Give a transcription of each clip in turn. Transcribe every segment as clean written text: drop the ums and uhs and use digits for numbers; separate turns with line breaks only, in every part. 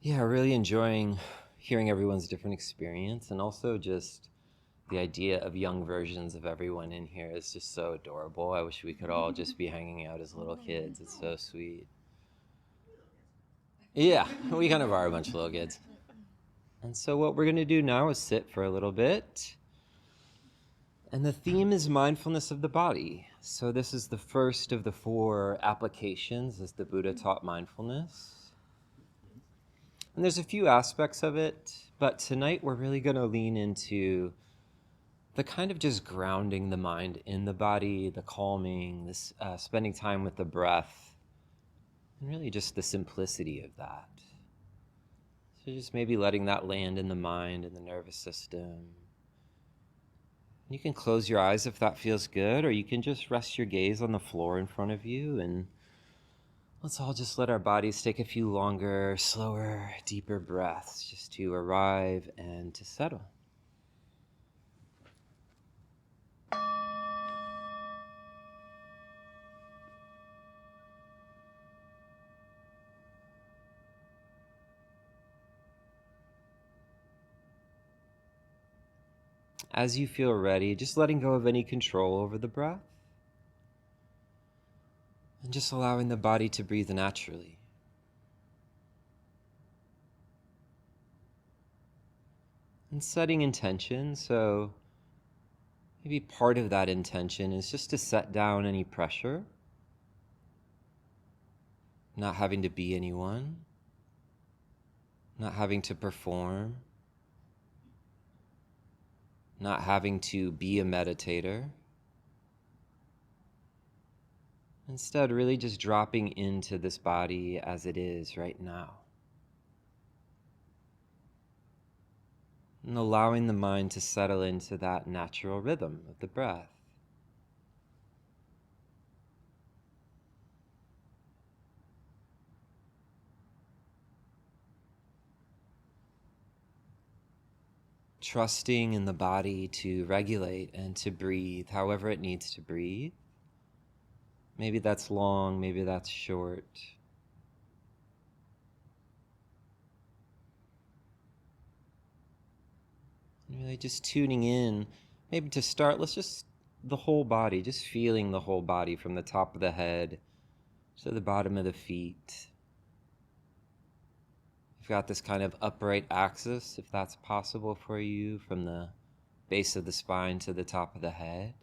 Yeah, really enjoying hearing everyone's different experience, and also just the idea of young versions of everyone in here is just so adorable. I wish we could all just be hanging out as little kids. It's so sweet. Yeah, we kind of are a bunch of little kids. And so what we're going to do now is sit for a little bit. And the theme is mindfulness of the body. So this is the first of the 4 applications as the Buddha taught mindfulness. And there's a few aspects of it, but tonight we're really going to lean into the kind of just grounding the mind in the body, the calming, this spending time with the breath, and really just the simplicity of that. So just maybe letting that land in the mind and the nervous system. You can close your eyes if that feels good, or you can just rest your gaze on the floor in front of you, and let's all just let our bodies take a few longer, slower, deeper breaths just to arrive and to settle. As you feel ready, just letting go of any control over the breath and just allowing the body to breathe naturally. And setting intention, so maybe part of that intention is just to set down any pressure, not having to be anyone, not having to perform, not having to be a meditator. Instead, really just dropping into this body as it is right now. And allowing the mind to settle into that natural rhythm of the breath. Trusting in the body to regulate and to breathe however it needs to breathe. Maybe that's long, maybe that's short. And really just tuning in. Maybe to start, let's just the whole body, just feeling the whole body from the top of the head to the bottom of the feet. You've got this kind of upright axis, if that's possible for you, from the base of the spine to the top of the head.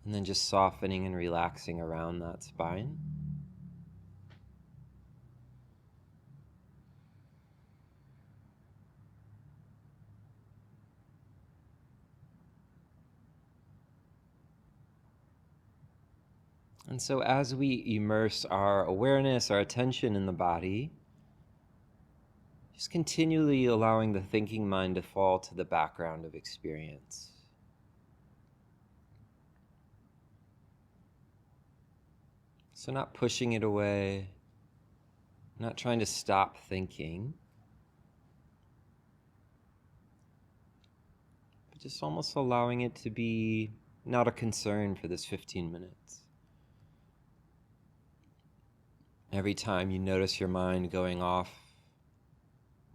And then just softening and relaxing around that spine. And so as we immerse our awareness, our attention in the body, just continually allowing the thinking mind to fall to the background of experience. So not pushing it away, not trying to stop thinking, but just almost allowing it to be not a concern for this 15 minutes. Every time you notice your mind going off,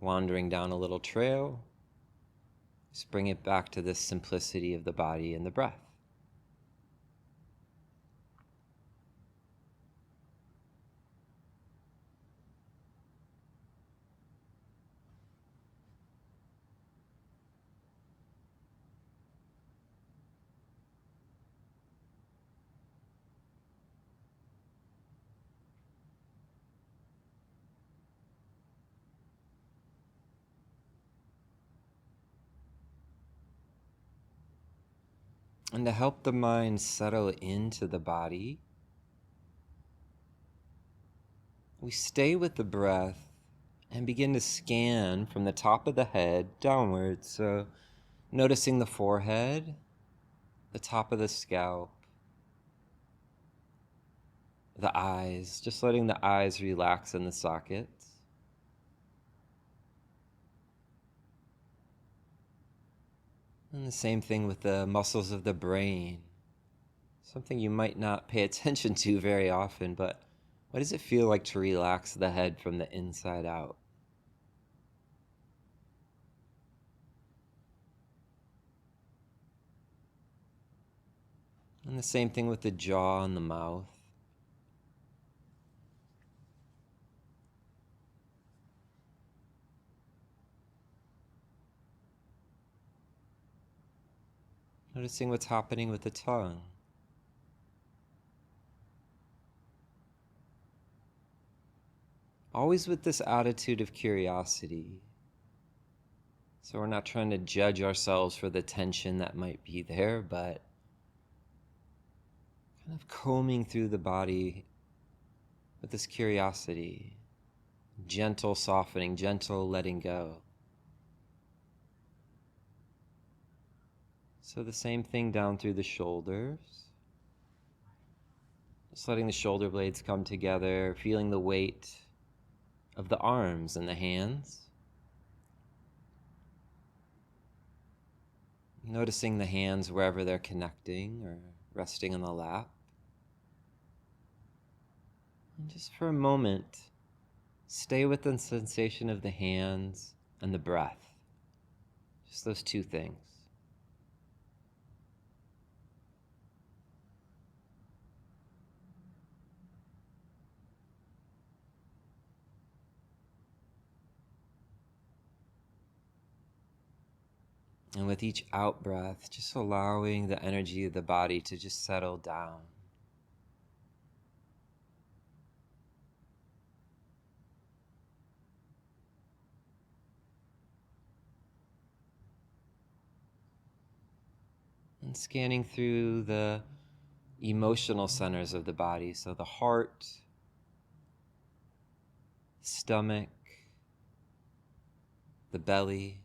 wandering down a little trail, just bring it back to this simplicity of the body and the breath. And to help the mind settle into the body, we stay with the breath and begin to scan from the top of the head downwards. So noticing the forehead, the top of the scalp, the eyes, just letting the eyes relax in the sockets. And the same thing with the muscles of the brain. Something you might not pay attention to very often, but what does it feel like to relax the head from the inside out? And the same thing with the jaw and the mouth. Noticing what's happening with the tongue. Always with this attitude of curiosity. So we're not trying to judge ourselves for the tension that might be there, but kind of combing through the body with this curiosity. Gentle softening, gentle letting go. So the same thing down through the shoulders. Just letting the shoulder blades come together, feeling the weight of the arms and the hands. Noticing the hands wherever they're connecting or resting in the lap. And just for a moment, stay with the sensation of the hands and the breath. Just those two things. And with each out breath, just allowing the energy of the body to just settle down. And scanning through the emotional centers of the body. So the heart, stomach, the belly.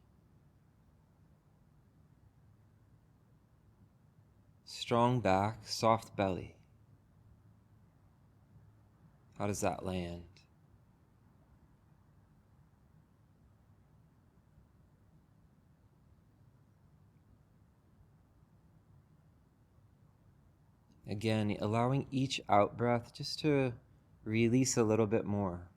Strong back, soft belly. How does that land? Again, allowing each out breath just to release a little bit more.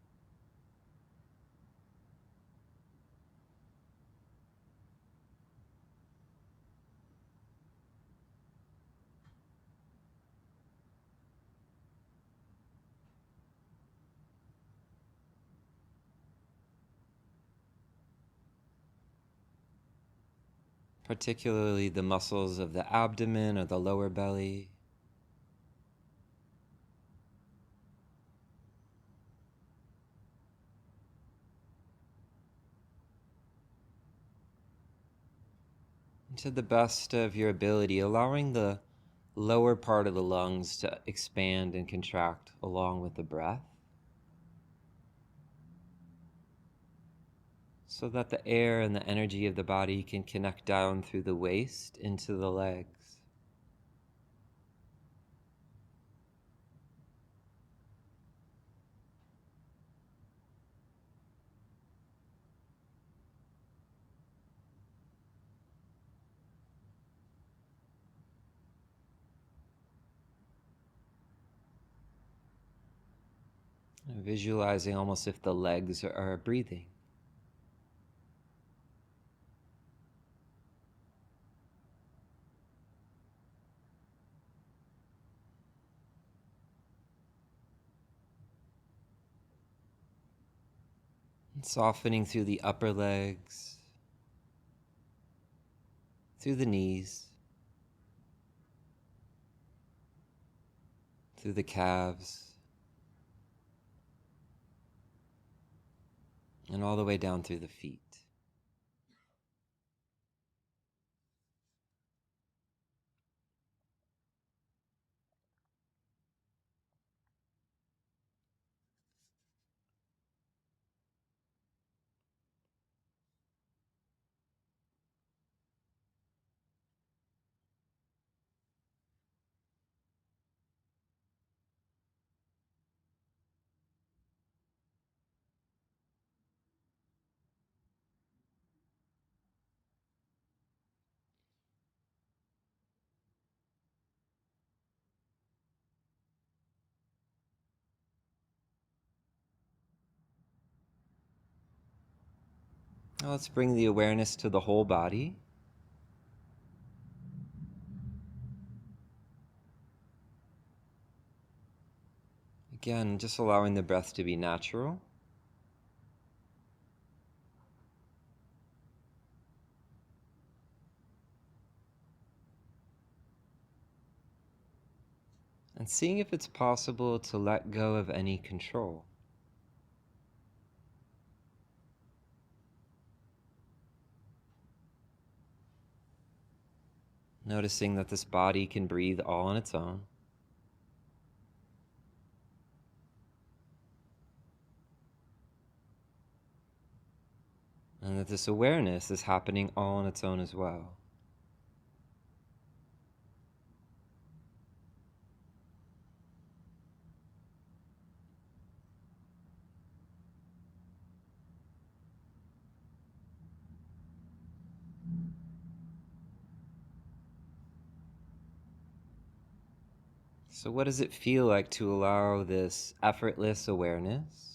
Particularly the muscles of the abdomen or the lower belly. And to the best of your ability, allowing the lower part of the lungs to expand and contract along with the breath, so that the air and the energy of the body can connect down through the waist into the legs. Visualizing almost if the legs are breathing. And softening through the upper legs, through the knees, through the calves, and all the way down through the feet. Now let's bring the awareness to the whole body. Again, just allowing the breath to be natural. And seeing if it's possible to let go of any control. Noticing that this body can breathe all on its own. And that this awareness is happening all on its own as well. So what does it feel like to allow this effortless awareness,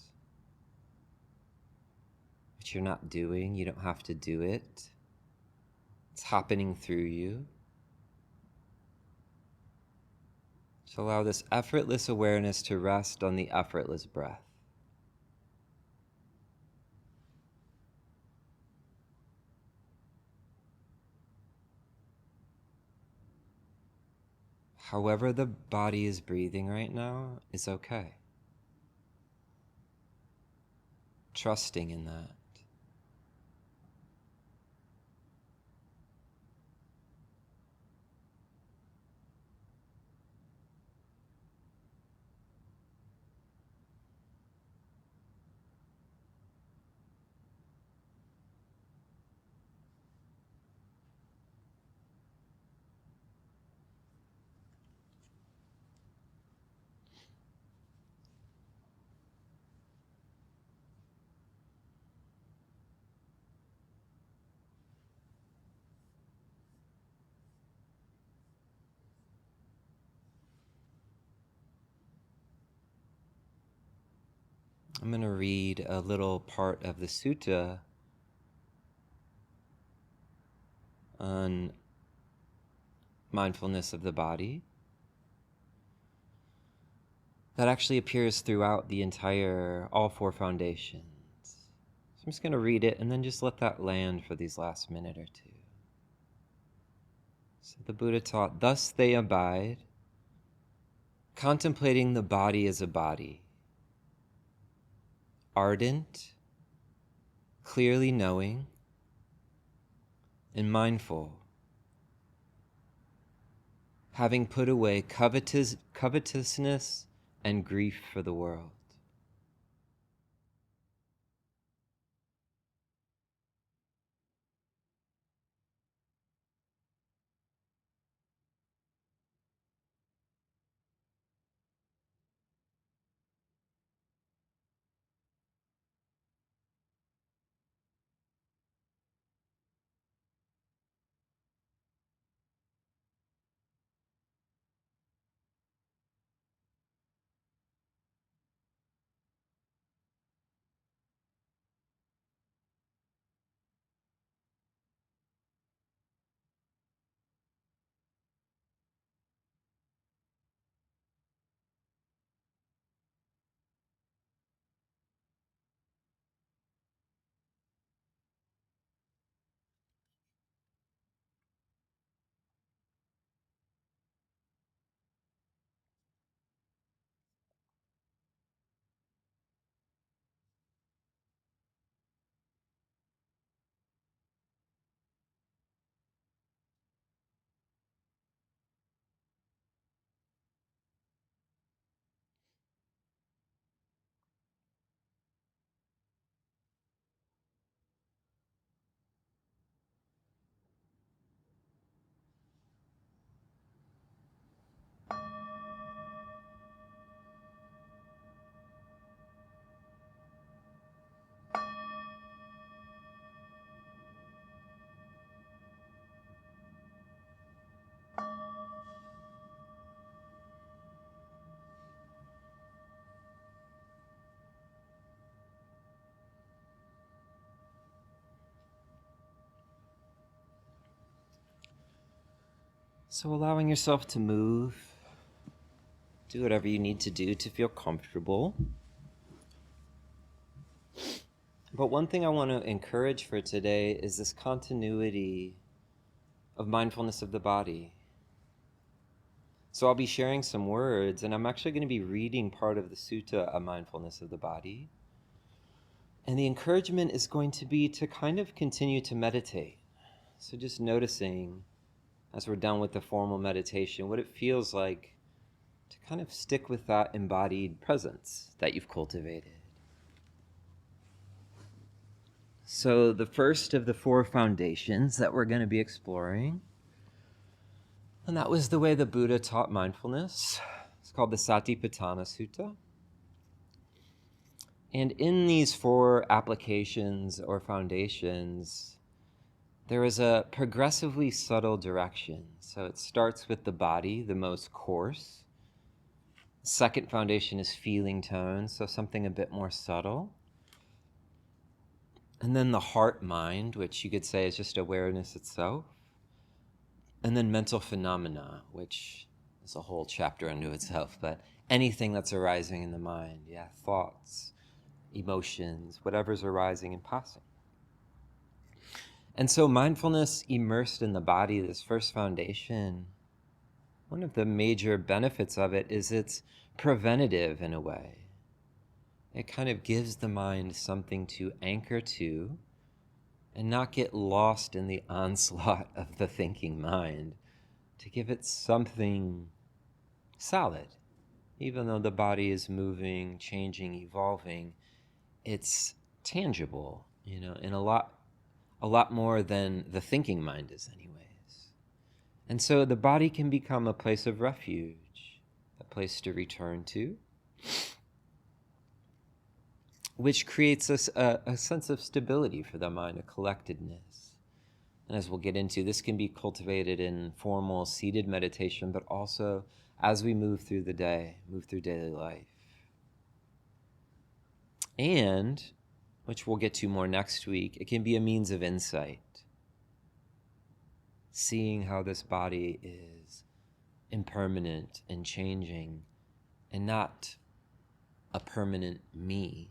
which you're not doing, you don't have to do it. It's happening through you. So allow this effortless awareness to rest on the effortless breath. However the body is breathing right now is okay. Trusting in that. I'm going to read a little part of the sutta on mindfulness of the body that actually appears throughout the entire, all four foundations. So I'm just going to read it and then just let that land for these last minute or two. So the Buddha taught, thus they abide, contemplating the body as a body, ardent, clearly knowing, and mindful, having put away covetousness and grief for the world. So allowing yourself to move Do whatever you need to do to feel comfortable. But one thing I want to encourage for today is this continuity of mindfulness of the body. So I'll be sharing some words, and I'm actually going to be reading part of the Sutta of Mindfulness of the Body. And the encouragement is going to be to kind of continue to meditate. So just noticing, as we're done with the formal meditation, what it feels like to kind of stick with that embodied presence that you've cultivated. So the first of the 4 foundations that we're going to be exploring, and that was the way the Buddha taught mindfulness. It's called the Satipaṭṭhāna Sutta. And in these 4 applications or foundations, there is a progressively subtle direction. So it starts with the body, the most coarse. The second foundation is feeling tone, so something a bit more subtle. And then the heart-mind, which you could say is just awareness itself. And then mental phenomena, which is a whole chapter unto itself, but anything that's arising in the mind, thoughts, emotions, whatever's arising and passing. And so mindfulness immersed in the body, this first foundation, one of the major benefits of it is it's preventative in a way. It kind of gives the mind something to anchor to and not get lost in the onslaught of the thinking mind, to give it something solid. Even though the body is moving, changing, evolving, it's tangible, in a lot more than the thinking mind is anyways. And so the body can become a place of refuge, a place to return to, which creates a sense of stability for the mind, a collectedness. And as we'll get into, this can be cultivated in formal seated meditation, but also as we move through the day, move through daily life. And, which we'll get to more next week, it can be a means of insight. Seeing how this body is impermanent and changing, and not a permanent me,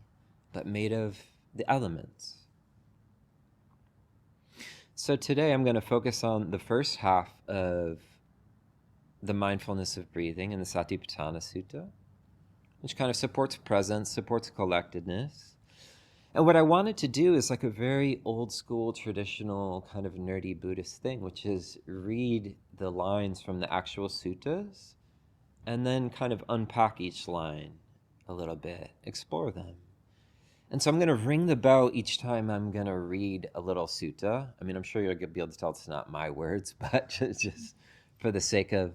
but made of the elements. So today I'm going to focus on the first half of the mindfulness of breathing in the Satipaṭṭhāna Sutta, which kind of supports presence, supports collectedness. And what I wanted to do is like a very old school, traditional kind of nerdy Buddhist thing, which is read the lines from the actual suttas and then kind of unpack each line a little bit, explore them. And so I'm going to ring the bell each time I'm going to read a little sutta. I mean, I'm sure you'll be able to tell it's not my words, but just for the sake of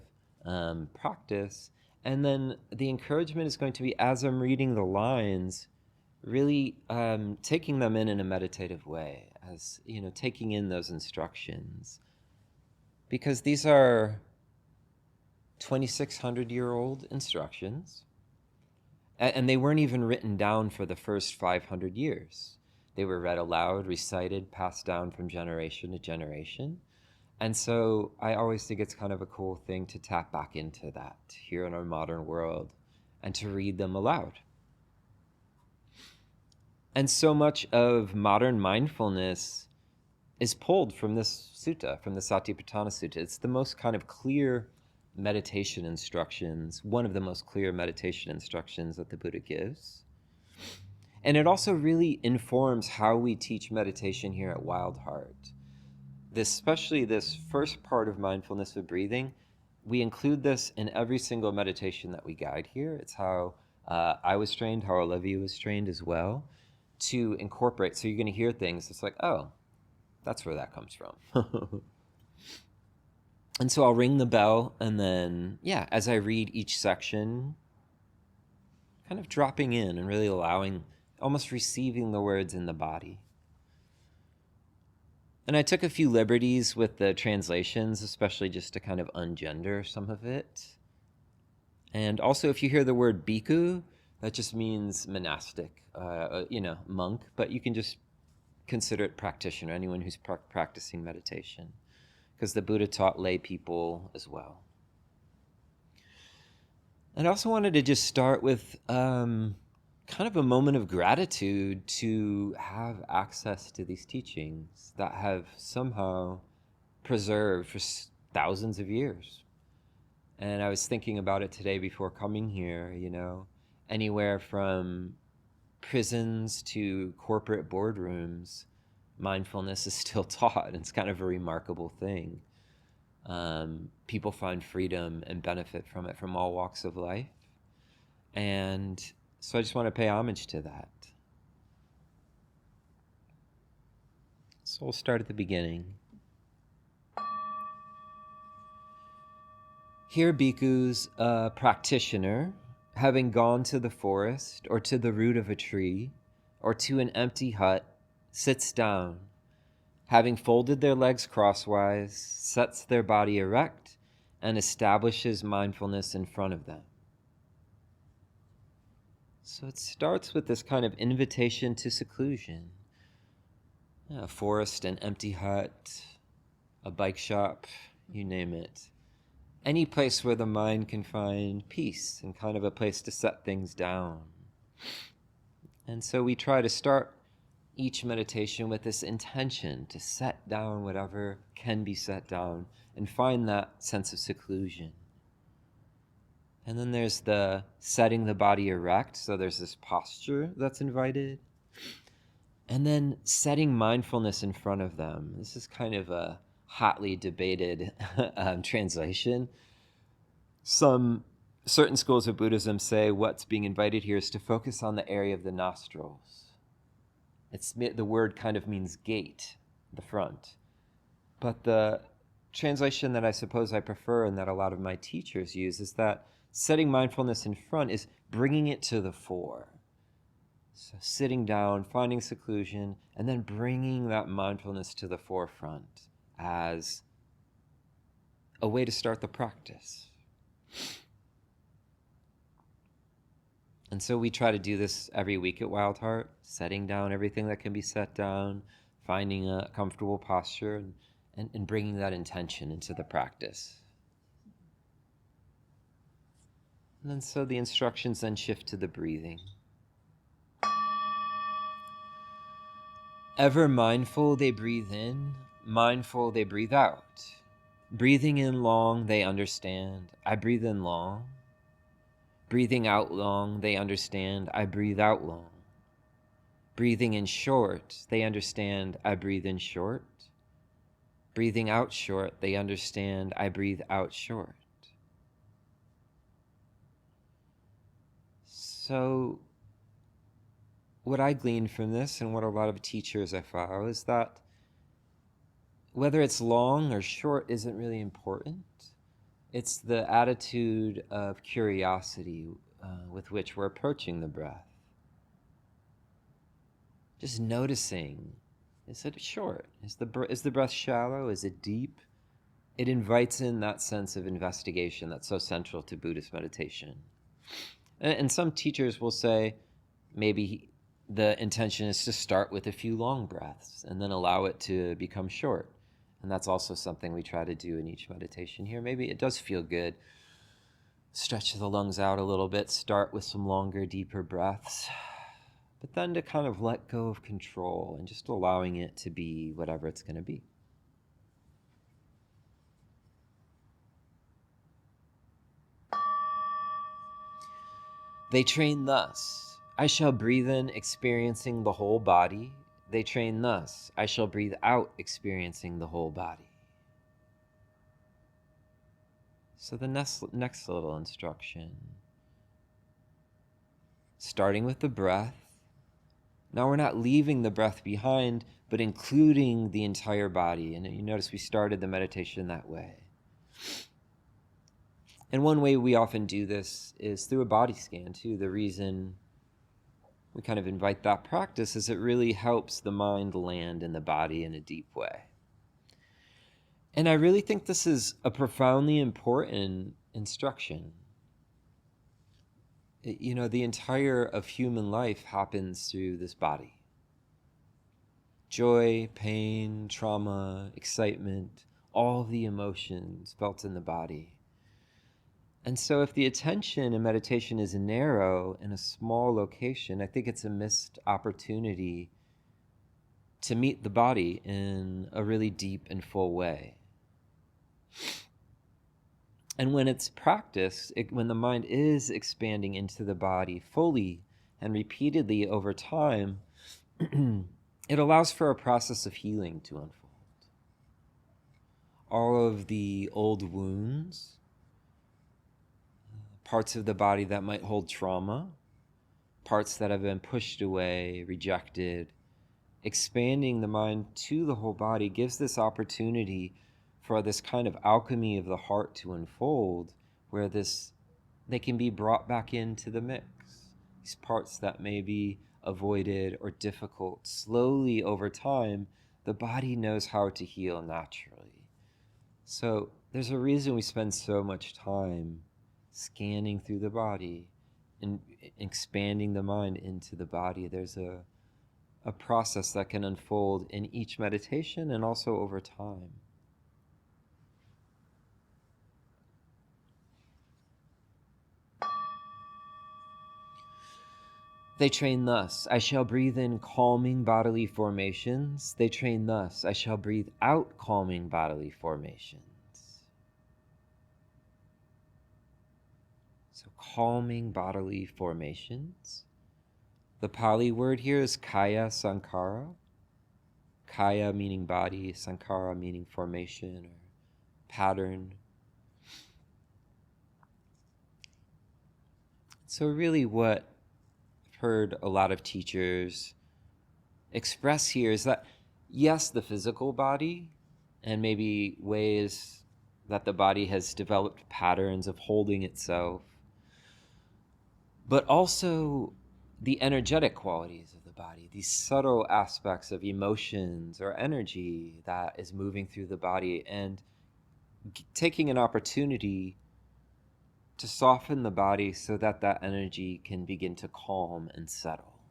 practice. And then the encouragement is going to be, as I'm reading the lines, really taking them in a meditative way, as, taking in those instructions. Because these are 2,600-year-old instructions. And they weren't even written down for the first 500 years. They were read aloud, recited, passed down from generation to generation. And so I always think it's kind of a cool thing to tap back into that here in our modern world and to read them aloud. And so much of modern mindfulness is pulled from this sutta, from the Satipaṭṭhāna Sutta. It's the most kind of clear meditation instructions, one of the most clear meditation instructions that the Buddha gives. And it also really informs how we teach meditation here at Wild Heart. Especially this first part of mindfulness of breathing, we include this in every single meditation that we guide here. It's how I was trained, how Olivia was trained as well, to incorporate. So you're going to hear things, it's like, oh, that's where that comes from. And so I'll ring the bell, and then, as I read each section, kind of dropping in and really allowing, almost receiving the words in the body. And I took a few liberties with the translations, especially just to kind of ungender some of it. And also, if you hear the word bhikkhu, that just means monastic, monk, but you can just consider it practitioner, anyone who's practicing meditation, because the Buddha taught lay people as well. And I also wanted to just start with kind of a moment of gratitude to have access to these teachings that have somehow preserved for thousands of years. And I was thinking about it today before coming here, anywhere from prisons to corporate boardrooms, mindfulness is still taught. And it's kind of a remarkable thing. People find freedom and benefit from it from all walks of life. And so I just want to pay homage to that. So we'll start at the beginning. Here, bhikkhus, a practitioner, having gone to the forest or to the root of a tree or to an empty hut, sits down, having folded their legs crosswise, sets their body erect, and establishes mindfulness in front of them. So it starts with this kind of invitation to seclusion. A forest, an empty hut, a bike shop, you name it. Any place where the mind can find peace and kind of a place to set things down. And so we try to start each meditation with this intention to set down whatever can be set down and find that sense of seclusion. And then there's the setting the body erect, so there's this posture that's invited. And then setting mindfulness in front of them. This is kind of a hotly debated translation. Certain schools of Buddhism say what's being invited here is to focus on the area of the nostrils. The word kind of means gate, the front. But the translation that I suppose I prefer and that a lot of my teachers use is that setting mindfulness in front is bringing it to the fore. So sitting down, finding seclusion, and then bringing that mindfulness to the forefront as a way to start the practice. And so we try to do this every week at Wild Heart, setting down everything that can be set down, finding a comfortable posture, and bringing that intention into the practice. And then so the instructions then shift to the breathing. Ever mindful, they breathe in. Mindful, they breathe out. Breathing in long, they understand. I breathe in long. Breathing out long, they understand. I breathe out long. Breathing in short, they understand. I breathe in short. Breathing out short, they understand. I breathe out short. So what I gleaned from this, and what a lot of teachers I follow, is that whether it's long or short isn't really important. It's the attitude of curiosity with which we're approaching the breath. Just noticing, is it short? Is the breath shallow? Is it deep? It invites in that sense of investigation that's so central to Buddhist meditation. And some teachers will say maybe the intention is to start with a few long breaths and then allow it to become short. And that's also something we try to do in each meditation here. Maybe it does feel good. Stretch the lungs out a little bit, start with some longer, deeper breaths, but then to kind of let go of control and just allowing it to be whatever it's going to be. They train thus. I shall breathe in, experiencing the whole body. They train thus. I shall breathe out, experiencing the whole body. So the next little instruction. Starting with the breath. Now we're not leaving the breath behind, but including the entire body. And you notice we started the meditation that way. And one way we often do this is through a body scan too. The reason we kind of invite that practice is it really helps the mind land in the body in a deep way. And I really think this is a profoundly important instruction. The entire of human life happens through this body. Joy, pain, trauma, excitement, all the emotions felt in the body. And so if the attention in meditation is narrow in a small location, I think it's a missed opportunity to meet the body in a really deep and full way. And when it's practiced, when the mind is expanding into the body fully and repeatedly over time, it allows for a process of healing to unfold. All of the old wounds, parts of the body that might hold trauma, parts that have been pushed away, rejected, expanding the mind to the whole body gives this opportunity for this kind of alchemy of the heart to unfold, where they can be brought back into the mix. These parts that may be avoided or difficult, slowly over time, the body knows how to heal naturally. So there's a reason we spend so much time scanning through the body and expanding the mind into the body. There's a process that can unfold in each meditation and also over time. They train thus: I shall breathe in calming bodily formations. They train thus: I shall breathe out calming bodily formations. So calming bodily formations. The Pali word here is kaya sankhara. Kaya meaning body, sankhara meaning formation or pattern. So really what I've heard a lot of teachers express here is that, yes, the physical body and maybe ways that the body has developed patterns of holding itself, but also the energetic qualities of the body, these subtle aspects of emotions or energy that is moving through the body, and taking an opportunity to soften the body so that that energy can begin to calm and settle.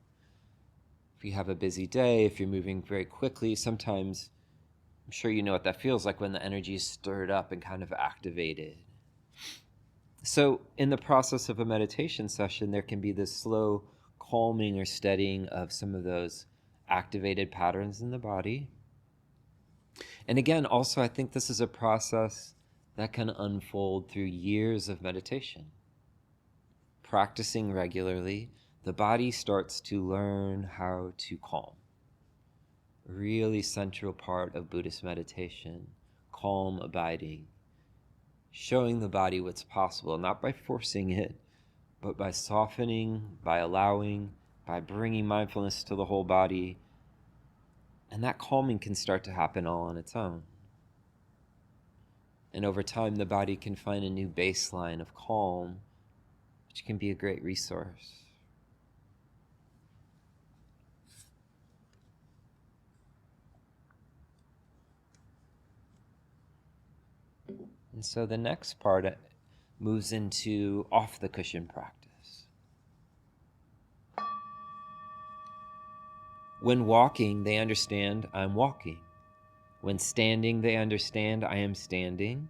If you have a busy day, if you're moving very quickly, sometimes I'm sure you know what that feels like when the energy is stirred up and kind of activated. So in the process of a meditation session, there can be this slow calming or steadying of some of those activated patterns in the body. And again, also, I think this is a process that can unfold through years of meditation. Practicing regularly, the body starts to learn how to calm. A really central part of Buddhist meditation, calm abiding, showing the body what's possible, not by forcing it, but by softening, by allowing, by bringing mindfulness to the whole body. And that calming can start to happen all on its own. And over time, the body can find a new baseline of calm, which can be a great resource. And so the next part moves into off the cushion practice. When walking, they understand I'm walking. When standing, they understand I am standing.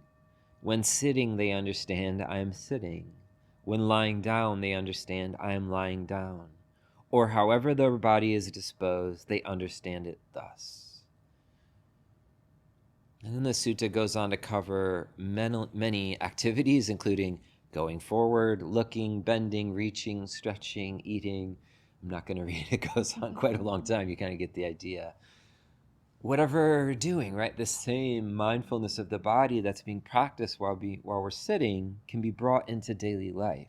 When sitting, they understand I am sitting. When lying down, they understand I am lying down. Or however their body is disposed, they understand it thus. And then the sutta goes on to cover many activities, including going forward, looking, bending, reaching, stretching, eating. I'm not going to read it. It goes on quite a long time. You kind of get the idea. Whatever we're doing, right? The same mindfulness of the body that's being practiced while we're sitting can be brought into daily life.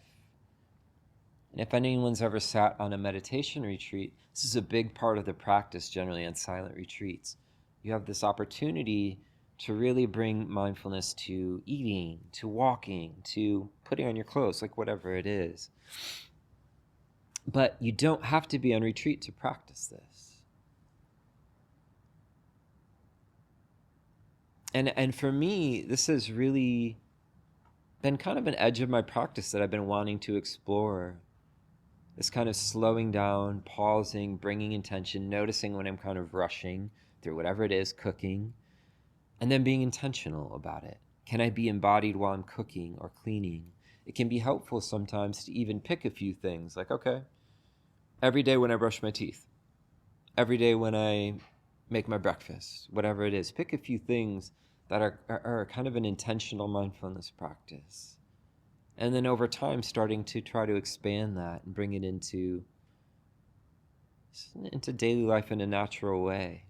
And if anyone's ever sat on a meditation retreat, this is a big part of the practice generally on silent retreats. You have this opportunity to really bring mindfulness to eating, to walking, to putting on your clothes, like whatever it is. But you don't have to be on retreat to practice this. And for me, this has really been kind of an edge of my practice that I've been wanting to explore. This kind of slowing down, pausing, bringing intention, noticing when I'm kind of rushing through whatever it is, cooking, and then being intentional about it. Can I be embodied while I'm cooking or cleaning? it can be helpful sometimes to even pick a few things. Like, okay, every day when I brush my teeth, every day when I make my breakfast, whatever it is, pick a few things that are kind of an intentional mindfulness practice. And then over time, starting to try to expand that and bring it into daily life in a natural way.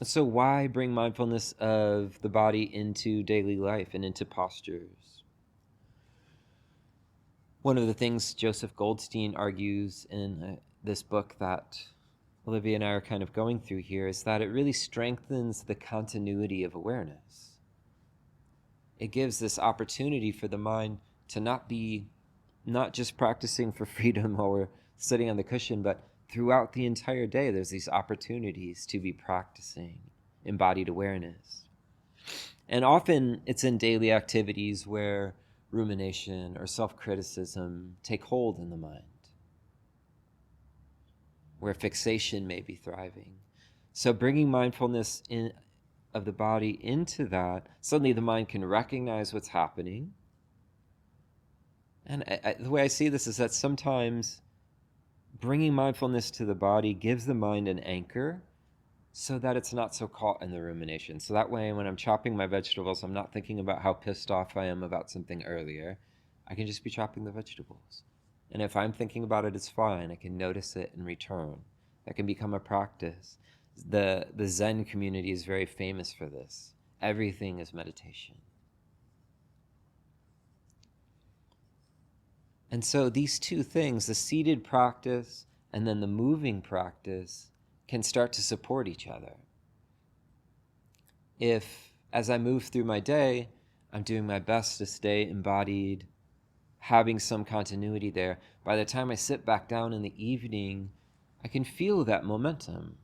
So why bring mindfulness of the body into daily life and into postures? One of the things Joseph Goldstein argues in this book that Olivia and I are kind of going through here is that it really strengthens the continuity of awareness. It gives this opportunity for the mind to not just practicing for freedom while we're sitting on the cushion, but throughout the entire day, there's these opportunities to be practicing embodied awareness. And often it's in daily activities where rumination or self-criticism take hold in the mind, where fixation may be thriving. So bringing mindfulness of the body into that, suddenly the mind can recognize what's happening. And the way I see this is that sometimes bringing mindfulness to the body gives the mind an anchor so that it's not so caught in the rumination. So that way, when I'm chopping my vegetables, I'm not thinking about how pissed off I am about something earlier. I can just be chopping the vegetables. And if I'm thinking about it, it's fine. I can notice it and return. That can become a practice. The Zen community is very famous for this. Everything is meditation. And so these two things, the seated practice and then the moving practice, can start to support each other. If, as I move through my day, I'm doing my best to stay embodied, having some continuity there, by the time I sit back down in the evening, I can feel that momentum.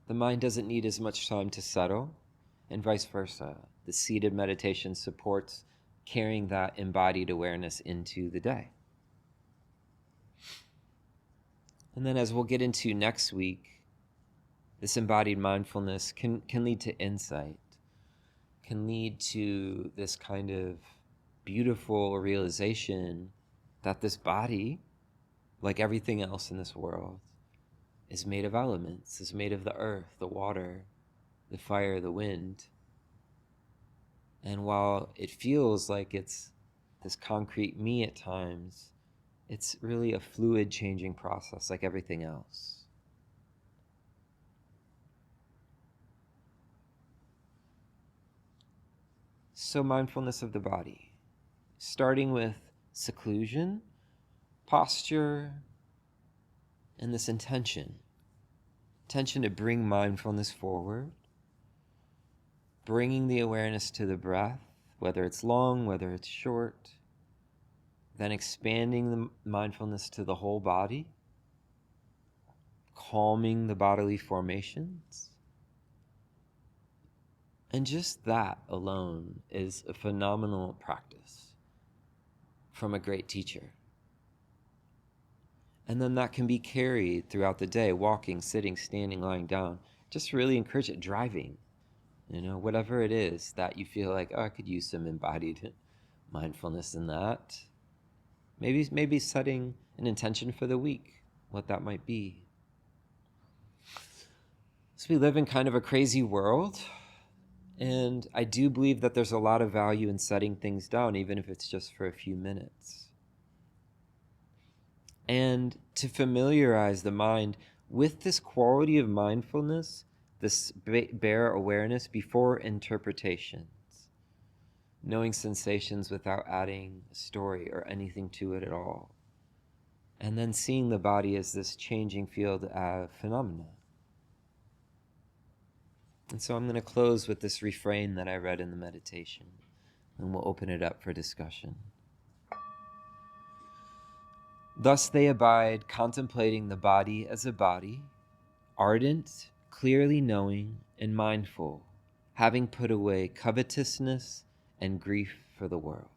The mind doesn't need as much time to settle, and vice versa. The seated meditation supports carrying that embodied awareness into the day. And then as we'll get into next week, this embodied mindfulness can lead to insight, can lead to this kind of beautiful realization that this body, like everything else in this world, is made of elements, is made of the earth, the water, the fire, the wind. And while it feels like it's this concrete me at times, it's really a fluid changing process like everything else. So mindfulness of the body, starting with seclusion, posture, and this intention to bring mindfulness forward, bringing the awareness to the breath, whether it's long, whether it's short, then expanding the mindfulness to the whole body, calming the bodily formations. And just that alone is a phenomenal practice from a great teacher. And then that can be carried throughout the day, walking, sitting, standing, lying down. Just really encourage it, driving, whatever it is that you feel like, I could use some embodied mindfulness in that. Maybe setting an intention for the week, what that might be. So we live in kind of a crazy world. And I do believe that there's a lot of value in setting things down, even if it's just for a few minutes. And to familiarize the mind with this quality of mindfulness, this bare awareness before interpretations, knowing sensations without adding a story or anything to it at all. And then seeing the body as this changing field of phenomena. And so I'm going to close with this refrain that I read in the meditation, and we'll open it up for discussion. Thus they abide, contemplating the body as a body, ardent, clearly knowing, and mindful, having put away covetousness and grief for the world.